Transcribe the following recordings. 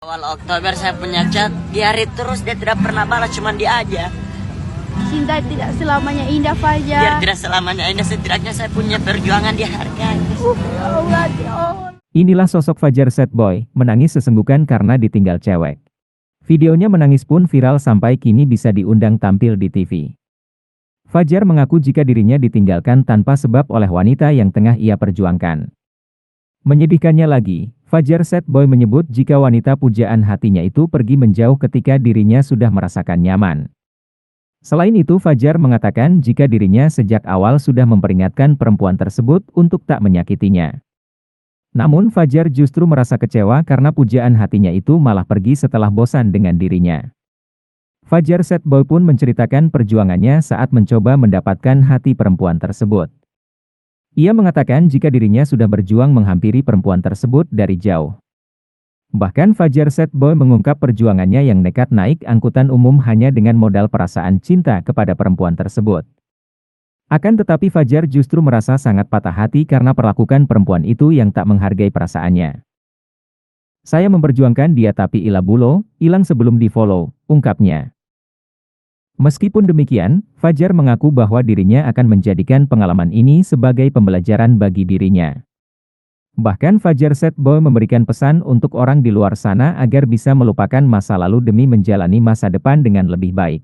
Awal Oktober saya punya chat, diari terus, dia tidak pernah balas, cuma dia aja. Cinta tidak selamanya indah, Dia Fajar. tidak selamanya indah, setidaknya saya punya perjuangan dihargai. Ya Allah, ya Allah. Inilah sosok Fajar Sad Boy, menangis sesenggukan karena ditinggal cewek. Videonya menangis pun viral sampai kini bisa diundang tampil di TV. Fajar mengaku jika dirinya ditinggalkan tanpa sebab oleh wanita yang tengah ia perjuangkan. Menyedihkannya lagi, Fajar Sad Boy menyebut jika wanita pujaan hatinya itu pergi menjauh ketika dirinya sudah merasakan nyaman. Selain itu, Fajar mengatakan jika dirinya sejak awal sudah memperingatkan perempuan tersebut untuk tak menyakitinya. Namun Fajar justru merasa kecewa karena pujaan hatinya itu malah pergi setelah bosan dengan dirinya. Fajar Sad Boy pun menceritakan perjuangannya saat mencoba mendapatkan hati perempuan tersebut. Ia mengatakan jika dirinya sudah berjuang menghampiri perempuan tersebut dari jauh. Bahkan Fajar Sad Boy mengungkap perjuangannya yang nekat naik angkutan umum hanya dengan modal perasaan cinta kepada perempuan tersebut. Akan tetapi Fajar justru merasa sangat patah hati karena perlakukan perempuan itu yang tak menghargai perasaannya. Saya memperjuangkan dia tapi ila bulo, hilang sebelum di-follow, ungkapnya. Meskipun demikian, Fajar mengaku bahwa dirinya akan menjadikan pengalaman ini sebagai pembelajaran bagi dirinya. Bahkan Fajar Sad Boy memberikan pesan untuk orang di luar sana agar bisa melupakan masa lalu demi menjalani masa depan dengan lebih baik.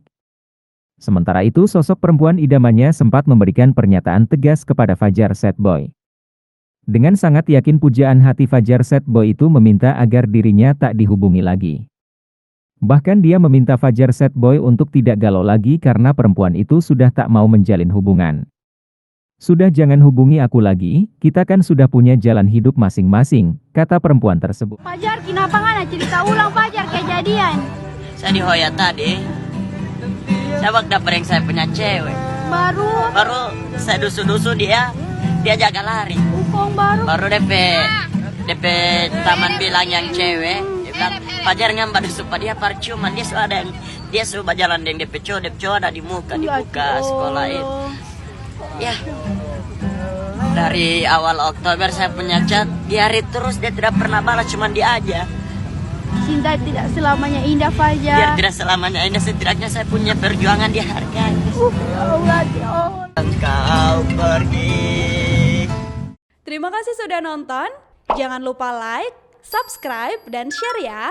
Sementara itu sosok perempuan idamannya sempat memberikan pernyataan tegas kepada Fajar Sad Boy. Dengan sangat yakin pujaan hati Fajar Sad Boy itu meminta agar dirinya tak dihubungi lagi. Bahkan dia meminta Fajar Sad Boy untuk tidak galau lagi karena perempuan itu sudah tak mau menjalin hubungan. Sudah jangan hubungi aku lagi, kita kan sudah punya jalan hidup masing-masing, kata perempuan tersebut. Fajar, kenapa nggak cerita ulang, Fajar, kejadian? Saya di Hoya tadi, saya waktu dapet yang saya punya cewek. Baru saya dusu-dusu dia jaga lari. Ukong baru. Baru DP taman bilang yang cewek, dia bilang, Fajar ngambak supaya dia percuma, dia sudah jalan dengan DP cowok ada di muka sekolah itu. Ya, dari awal Oktober saya punya chat, diari terus, dia tidak pernah balas, cuma dia aja. Cinta tidak selamanya indah, Dia Fajar. tidak selamanya indah, setidaknya saya punya perjuangan dihargai. Ya Allah, ya Allah. Kau pergi. Terima kasih sudah nonton. Jangan lupa like, subscribe, dan share ya.